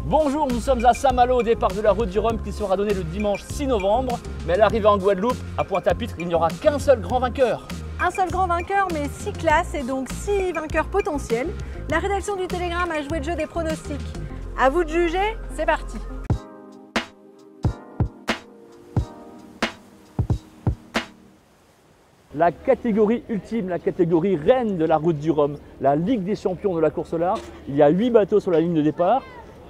Bonjour, nous sommes à Saint-Malo au départ de la route du Rhum qui sera donnée le dimanche 6 novembre. Mais à l'arrivée en Guadeloupe, à Pointe-à-Pitre, il n'y aura qu'un seul grand vainqueur. Un seul grand vainqueur, mais 6 classes et donc 6 vainqueurs potentiels. La rédaction du Télégramme a joué le jeu des pronostics. À vous de juger, c'est parti. La catégorie ultime, la catégorie reine de la route du Rhum, la Ligue des champions de la course au large. Il y a 8 bateaux sur la ligne de départ.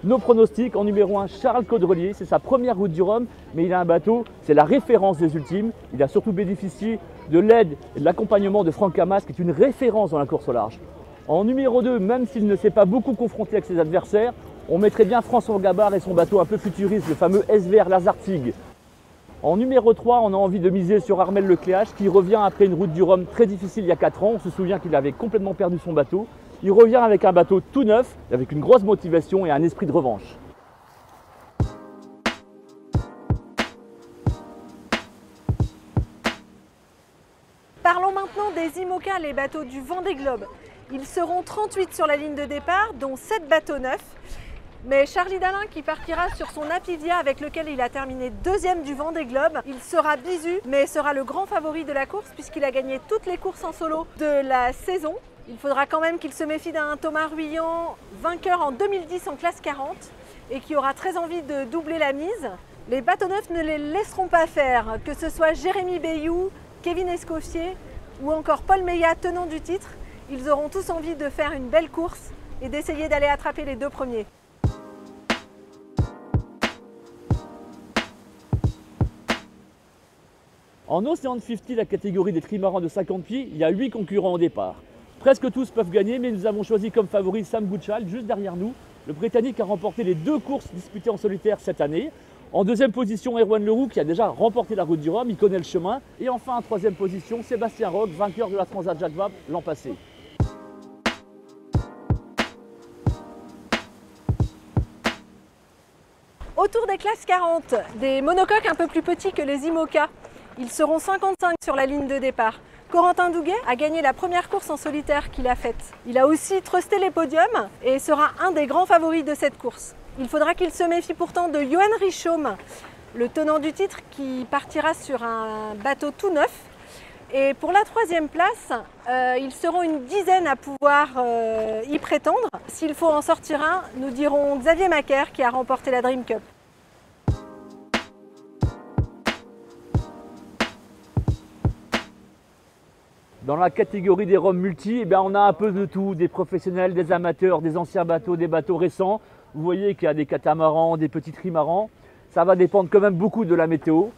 Nos pronostics, en numéro 1, Charles Caudrelier, c'est sa première route du Rhum, mais il a un bateau, c'est la référence des ultimes. Il a surtout bénéficié de l'aide et de l'accompagnement de Franck Hamas, qui est une référence dans la course au large. En numéro 2, même s'il ne s'est pas beaucoup confronté avec ses adversaires, on mettrait bien François Gabard et son bateau un peu futuriste, le fameux SVR Lazartigue. En numéro 3, on a envie de miser sur Armel Lecléache, qui revient après une route du Rhum très difficile il y a 4 ans. On se souvient qu'il avait complètement perdu son bateau. Il revient avec un bateau tout neuf, avec une grosse motivation et un esprit de revanche. Parlons maintenant des IMOCA, les bateaux du Vendée Globe. Ils seront 38 sur la ligne de départ, dont 7 bateaux neufs. Mais Charlie Dalin, qui partira sur son Apivia avec lequel il a terminé deuxième du Vendée Globe, il sera bisu, mais sera le grand favori de la course puisqu'il a gagné toutes les courses en solo de la saison. Il faudra quand même qu'il se méfie d'un Thomas Ruyant, vainqueur en 2010 en classe 40 et qui aura très envie de doubler la mise. Les bateaux neufs ne les laisseront pas faire, que ce soit Jérémy Bayou, Kevin Escoffier ou encore Paul Meillat, tenant du titre. Ils auront tous envie de faire une belle course et d'essayer d'aller attraper les 2 premiers. En Ocean 50, la catégorie des trimarans de 50 pieds, il y a 8 concurrents au départ. Presque tous peuvent gagner, mais nous avons choisi comme favori Sam Goodchild, juste derrière nous. Le Britannique a remporté les 2 courses disputées en solitaire cette année. En deuxième position, Erwan Leroux, qui a déjà remporté la route du Rhum, il connaît le chemin. Et enfin, en troisième position, Sébastien Roch, vainqueur de la Transat Jacques Vabre l'an passé. Autour des classes 40, des monocoques un peu plus petits que les IMOCA. Ils seront 55 sur la ligne de départ. Corentin Douguet a gagné la première course en solitaire qu'il a faite. Il a aussi trusté les podiums et sera un des grands favoris de cette course. Il faudra qu'il se méfie pourtant de Johan Richaume, le tenant du titre qui partira sur un bateau tout neuf. Et pour la 3e place, ils seront une dizaine à pouvoir y prétendre. S'il faut en sortir un, nous dirons Xavier Macaire qui a remporté la Dream Cup. Dans la catégorie des Rhum multi, on a un peu de tout, des professionnels, des amateurs, des anciens bateaux, des bateaux récents. Vous voyez qu'il y a des catamarans, des petits trimarans. Ça va dépendre quand même beaucoup de la météo.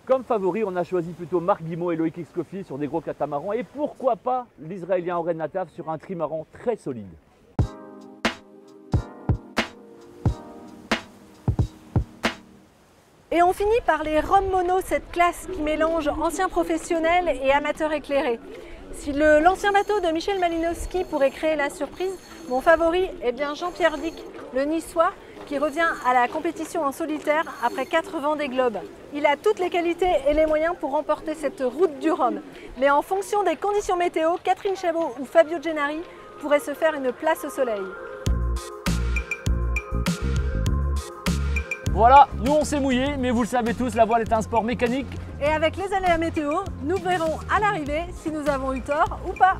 Comme favori, on a choisi plutôt Marc Guimot et Loïc Escoffier sur des gros catamarans. Et pourquoi pas l'Israélien Oren Natav sur un trimaran très solide. Et on finit par les Rhum Mono, cette classe qui mélange anciens professionnels et amateurs éclairés. Si l'ancien bateau de Michel Malinowski pourrait créer la surprise, mon favori est bien Jean-Pierre Dick, le Niçois, qui revient à la compétition en solitaire après 4 Vendée Globe. Il a toutes les qualités et les moyens pour remporter cette route du Rhum. Mais en fonction des conditions météo, Catherine Chabot ou Fabio Gennari pourraient se faire une place au soleil. Voilà, nous on s'est mouillé, mais vous le savez tous, la voile est un sport mécanique. Et avec les aléas météo, nous verrons à l'arrivée si nous avons eu tort ou pas.